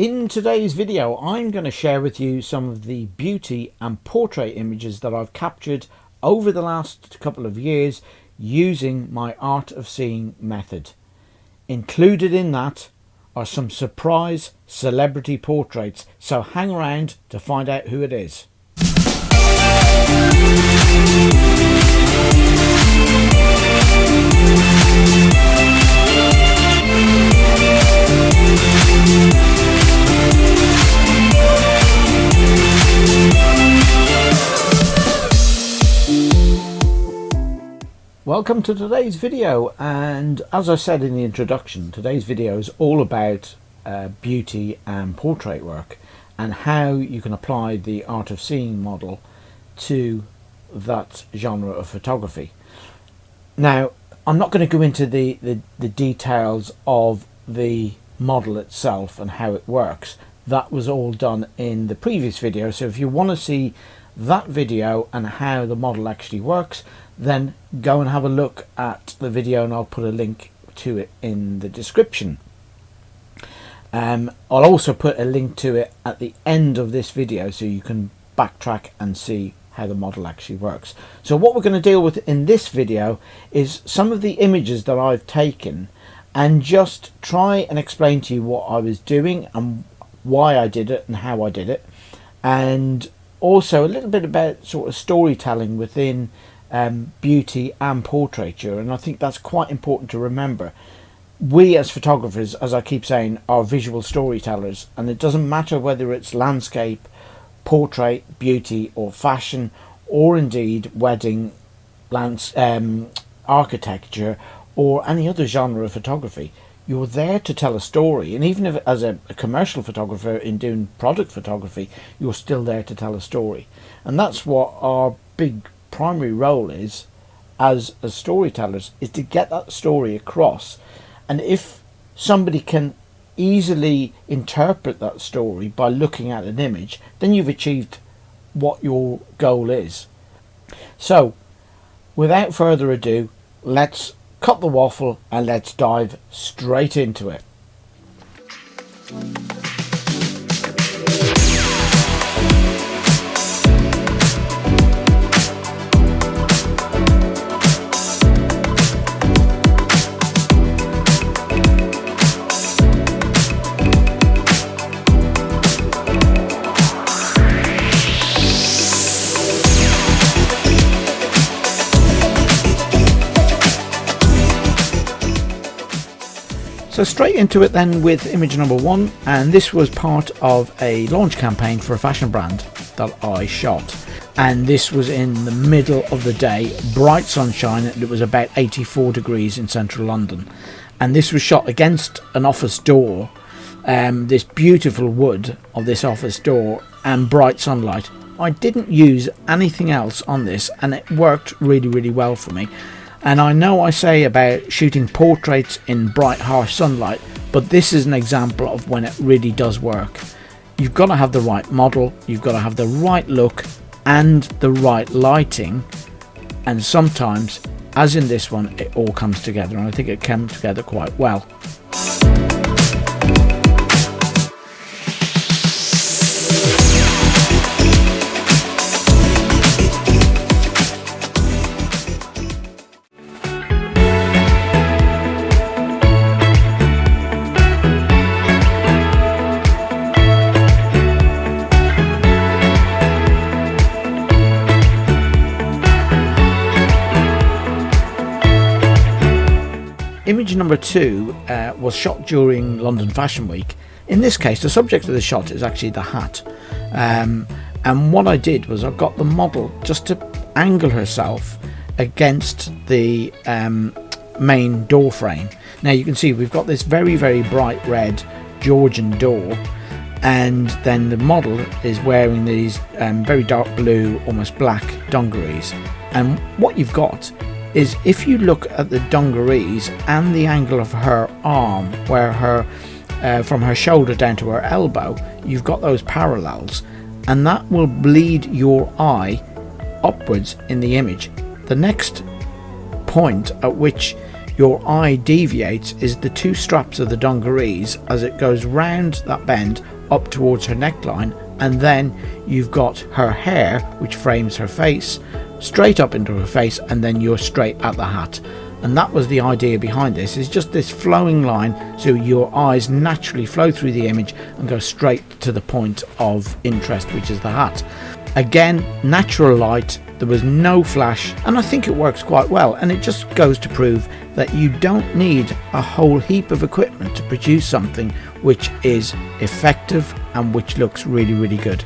In today's video, I'm going to share with you some of the beauty and portrait images that I've captured over the last couple of years using my art of seeing method. Included in that are some surprise celebrity portraits, so hang around to find out who it is. Welcome to today's video, and as I said in the introduction, today's video is all about beauty and portrait work and how you can apply the art of seeing model to that genre of photography. Now, I'm not going to go into the details of the model itself and how it works. That was all done in the previous video, so if you want to see that video and how the model actually works, then go and have a look at the video, and I'll put a link to it in the description. I'll also put a link to it at the end of this video so you can backtrack and see how the model actually works. So what we're going to deal with in this video is some of the images that I've taken and just try and explain to you what I was doing and why I did it and how I did it, and also a little bit about sort of storytelling within beauty and portraiture. And I think that's quite important to remember. We as photographers, as I keep saying, are visual storytellers, and it doesn't matter whether it's landscape, portrait, beauty or fashion, or indeed wedding, architecture or any other genre of photography. You're there to tell a story, and even if as a commercial photographer in doing product photography, you're still there to tell a story. And that's what our big primary role is as storytellers, is to get that story across. And if somebody can easily interpret that story by looking at an image, then you've achieved what your goal is. So without further ado, let's cut the waffle and let's dive straight into it. So straight into it then with image number one, and this was part of a launch campaign for a fashion brand that I shot, and this was in the middle of the day, bright sunshine, and it was about 84 degrees in central London, and this was shot against an office door, this beautiful wood of this office door and bright sunlight. I didn't use anything else on this, and it worked really well for me. And I know I say about shooting portraits in bright harsh sunlight, but this is an example of when it really does work. You've got to have the right model, you've got to have the right look and the right lighting, and sometimes, as in this one, it all comes together, and I think it came together quite well. Image number two was shot during London Fashion Week. In this case, the subject of the shot is actually the hat. And what I did was I got the model just to angle herself against the main door frame. Now you can see we've got this very bright red Georgian door, and then the model is wearing these very dark blue, almost black dungarees. And what you've got is, if you look at the dungarees and the angle of her arm, where her from her shoulder down to her elbow, you've got those parallels, and that will bleed your eye upwards in the image. The next point at which your eye deviates is the two straps of the dungarees as it goes round that bend up towards her neckline, and then you've got her hair, which frames her face, straight up into her face, and then you're straight at the hat. And that was the idea behind this, is just this flowing line so your eyes naturally flow through the image and go straight to the point of interest, which is the hat. Again, natural light, there was no flash, and I think it works quite well, and it just goes to prove that you don't need a whole heap of equipment to produce something which is effective and which looks really, really good.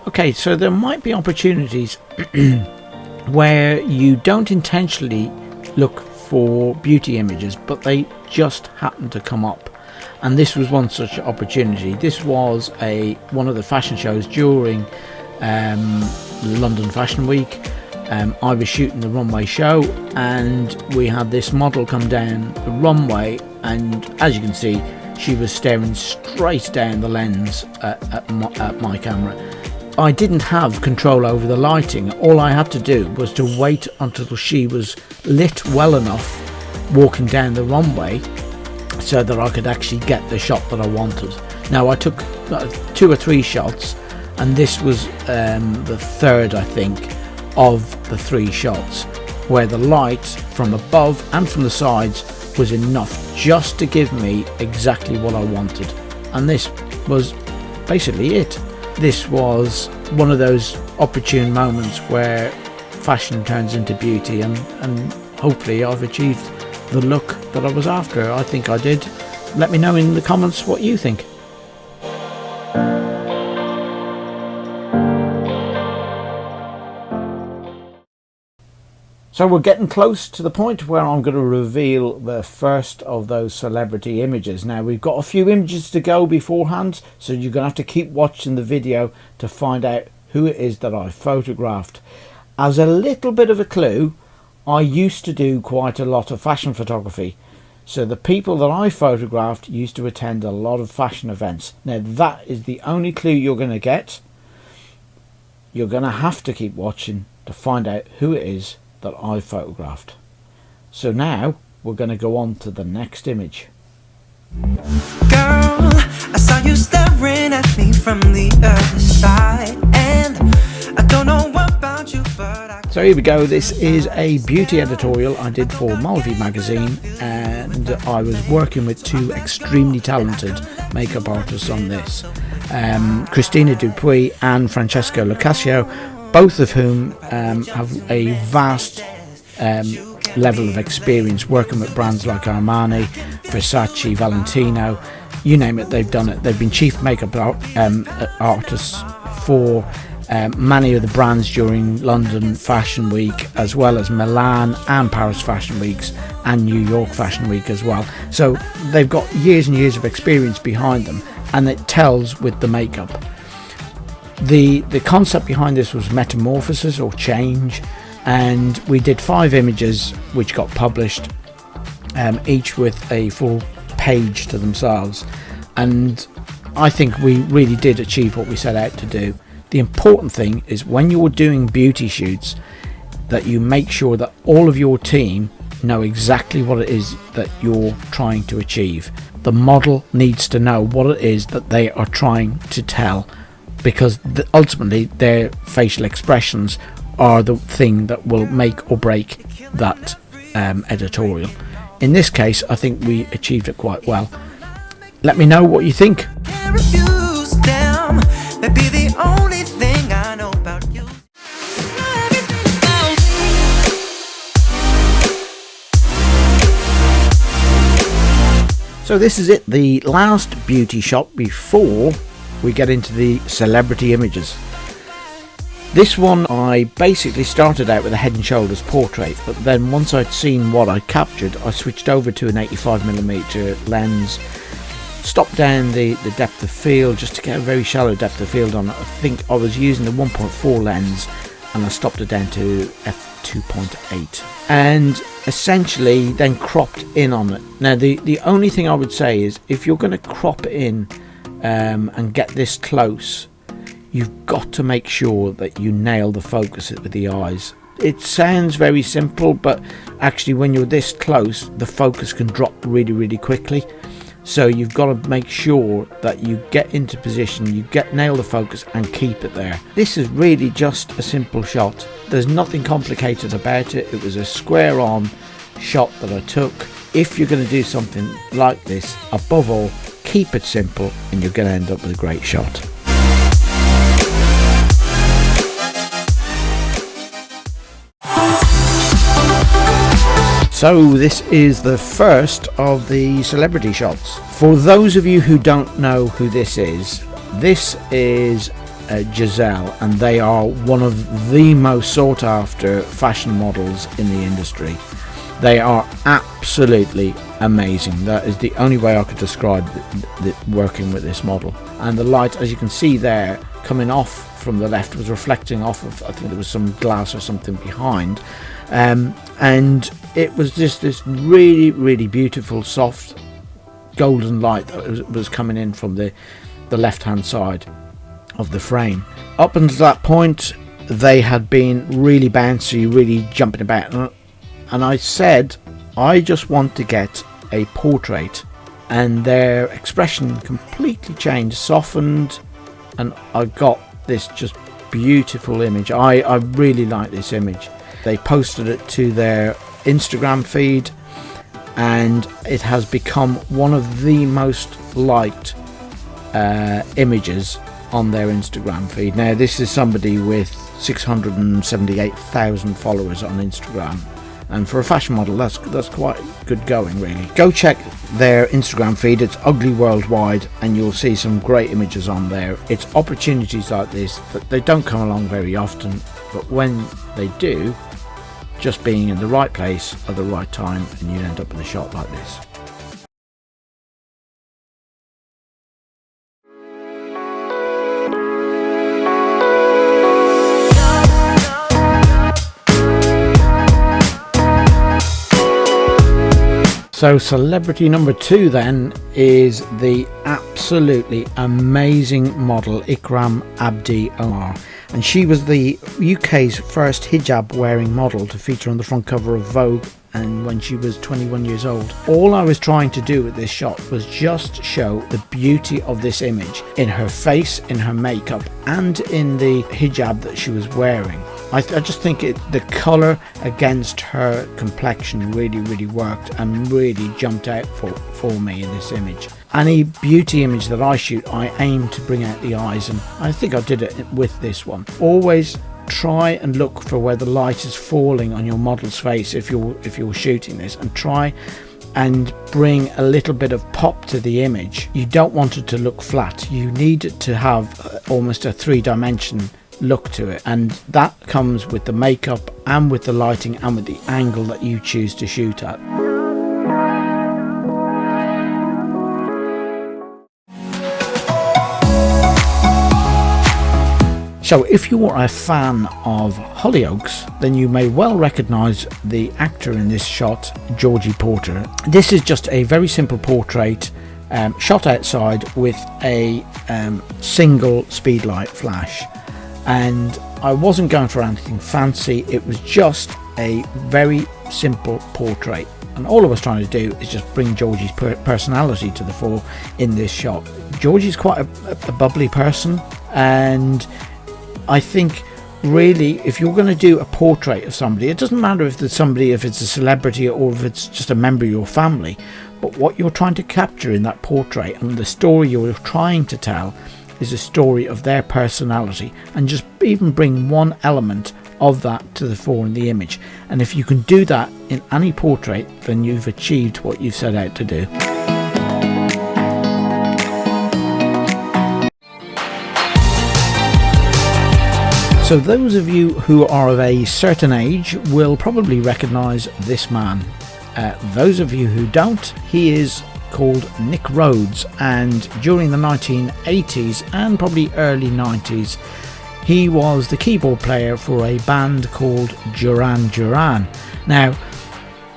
Okay, so there might be opportunities where you don't intentionally look for beauty images, but they just happen to come up. And this was one such opportunity. This was one of the fashion shows during London Fashion Week. I was shooting the runway show, and we had this model come down the runway, and as you can see, she was staring straight down the lens at my camera. I didn't have control over the lighting. All I had to do was to wait until she was lit well enough walking down the runway so that I could actually get the shot that I wanted. Now, I took 2 or 3 shots, and this was the third, I think, of the 3 shots, where the light from above and from the sides was enough just to give me exactly what I wanted. And this was basically it. This was one of those opportune moments where fashion turns into beauty, and hopefully I've achieved the look that I was after. I think I did. Let me know in the comments what you think. So we're getting close to the point where I'm going to reveal the first of those celebrity images. Now, we've got a few images to go beforehand, so you're going to have to keep watching the video to find out who it is that I photographed. As a little bit of a clue, I used to do quite a lot of fashion photography. So the people that I photographed used to attend a lot of fashion events. Now, that is the only clue you're going to get. You're going to have to keep watching to find out who it is that I photographed. So now we're going to go on to the next image. Girl, I saw you staring at me from the other side, and I don't know about you, but so here we go. This is a beauty editorial I did for Malvi magazine, and I was working with 2 extremely talented makeup artists on this, Christina Dupuy and Francesco Locascio, both of whom have a vast level of experience working with brands like Armani, Versace, Valentino, you name it, they've done it. They've been chief makeup artists for many of the brands during London Fashion Week, as well as Milan and Paris Fashion Weeks and New York Fashion Week as well. So they've got years and years of experience behind them, and it tells with the makeup. The concept behind this was metamorphosis or change, and we did 5 images which got published, each with a full page to themselves, and I think we really did achieve what we set out to do. The important thing is when you're doing beauty shoots that you make sure that all of your team know exactly what it is that you're trying to achieve. The model needs to know what it is that they are trying to tell, because ultimately their facial expressions are the thing that will make or break that editorial. In this case, I think we achieved it quite well. Let me know what you think. So this is it, the last beauty shot before we get into the celebrity images. This one I basically started out with a head and shoulders portrait, but then once I'd seen what I captured, I switched over to an 85mm lens, stopped down the depth of field just to get a very shallow depth of field on it. I think I was using the 1.4 lens and I stopped it down to f2.8 and essentially then cropped in on it. Now the only thing I would say is if you're going to crop in and get this close, you've got to make sure that you nail the focus with the eyes. It sounds very simple, but actually when you're this close, the focus can drop really quickly. So you've got to make sure that you get into position, nail the focus and keep it there. This is really just a simple shot. There's nothing complicated about it. It was a square on shot that I took. If you're going to do something like this, above all, keep it simple and you're going to end up with a great shot. So this is the first of the celebrity shots. For those of you who don't know who this is Giselle, and they are one of the most sought after fashion models in the industry. They are absolutely amazing. That is the only way I could describe working with this model. And the light, as you can see there, coming off from the left was reflecting off of, I think there was some glass or something behind. And it was just this really beautiful soft golden light that was coming in from the left hand side of the frame. Up until that point they had been really bouncy, really jumping about, and I said I just want to get a portrait, and their expression completely changed, softened, and I got this just beautiful image. I really like this image. They posted it to their Instagram feed and it has become one of the most liked images on their Instagram feed. Now this is somebody with 678,000 followers on Instagram, and for a fashion model that's quite good going, really. Go check their Instagram feed. It's Ugly Worldwide, and you'll see some great images on there. It's opportunities like this that they don't come along very often, but when they do, just being in the right place at the right time and you end up with a shot like this. So celebrity number 2 then is the absolutely amazing model Ikram Abdi Omar, and she was the UK's first hijab wearing model to feature on the front cover of Vogue, and when she was 21 years old. All I was trying to do with this shot was just show the beauty of this image in her face, in her makeup, and in the hijab that she was wearing. I just think the colour against her complexion really worked and really jumped out for me in this image. Any beauty image that I shoot, I aim to bring out the eyes, and I think I did it with this one. Always try and look for where the light is falling on your model's face if you're shooting this, and try and bring a little bit of pop to the image. You don't want it to look flat. You need it to have almost a 3-dimension look to it, and that comes with the makeup and with the lighting and with the angle that you choose to shoot at. So if you are a fan of Hollyoaks, then you may well recognise the actor in this shot, Georgie Porter. This is just a very simple portrait shot outside with a single speedlight flash, and I wasn't going for anything fancy. It was just a very simple portrait, and all I was trying to do is just bring Georgie's personality to the fore in this shot. Georgie's quite a bubbly person, and I think really if you're going to do a portrait of somebody, it doesn't matter if it's a celebrity or if it's just a member of your family, but what you're trying to capture in that portrait and the story you're trying to tell is a story of their personality, and just even bring one element of that to the fore in the image. And if you can do that in any portrait, then you've achieved what you've set out to do. So those of you who are of a certain age will probably recognise this man. Those of you who don't, he is called Nick Rhodes, and during the 1980s and probably early 90s he was the keyboard player for a band called Duran Duran. Now,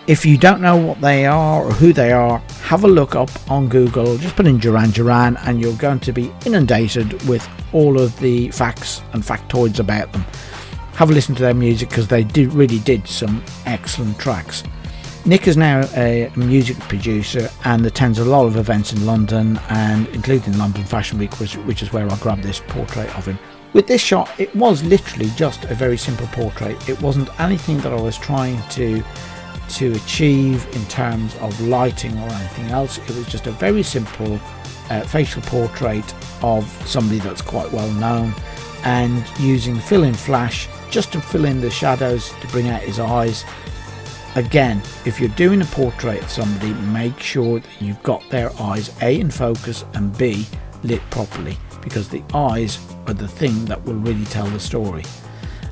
if you don't know what they are or who they are, have a look up on Google, just put in Duran Duran and you're going to be inundated with all of the facts and factoids about them. Have a listen to their music because they really did some excellent tracks. Nick is now a music producer and attends a lot of events in London, and including London Fashion Week, which is where I grabbed this portrait of him. With this shot, it was literally just a very simple portrait. It wasn't anything that I was trying to achieve in terms of lighting or anything else. It was just a very simple facial portrait of somebody that's quite well known, and using fill-in flash just to fill in the shadows to bring out his eyes. Again, if you're doing a portrait of somebody, make sure that you've got their eyes A in focus and B lit properly, because the eyes are the thing that will really tell the story.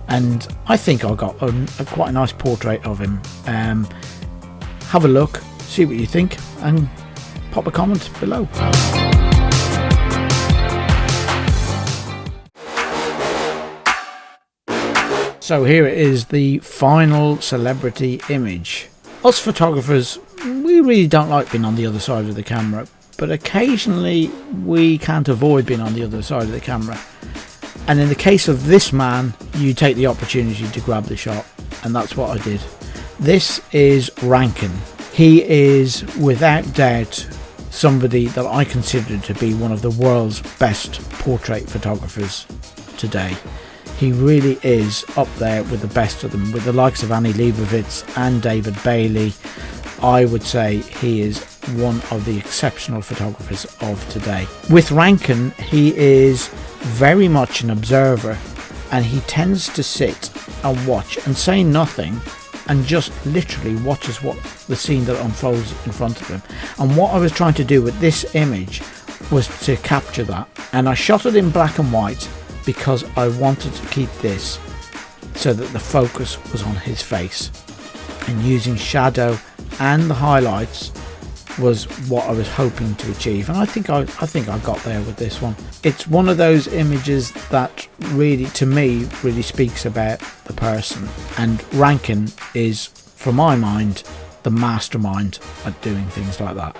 And I think I got quite a nice portrait of him. Have a look, see what you think, and pop a comment below. So here it is, the final celebrity image. Us photographers, we really don't like being on the other side of the camera, but occasionally we can't avoid being on the other side of the camera. And in the case of this man, you take the opportunity to grab the shot, and that's what I did. This is Rankin. He is without doubt somebody that I consider to be one of the world's best portrait photographers today. He really is up there with the best of them, with the likes of Annie Leibovitz and David Bailey. I would say he is one of the exceptional photographers of today. With Rankin, he is very much an observer, and he tends to sit and watch and say nothing, and just literally watches what the scene that unfolds in front of him. And what I was trying to do with this image was to capture that, and I shot it in black and white because I wanted to keep this so that the focus was on his face, and using shadow and the highlights was what I was hoping to achieve, and I think I got there with this one. It's one of those images that really, to me, really speaks about the person, and Rankin is, for my mind, the mastermind at doing things like that.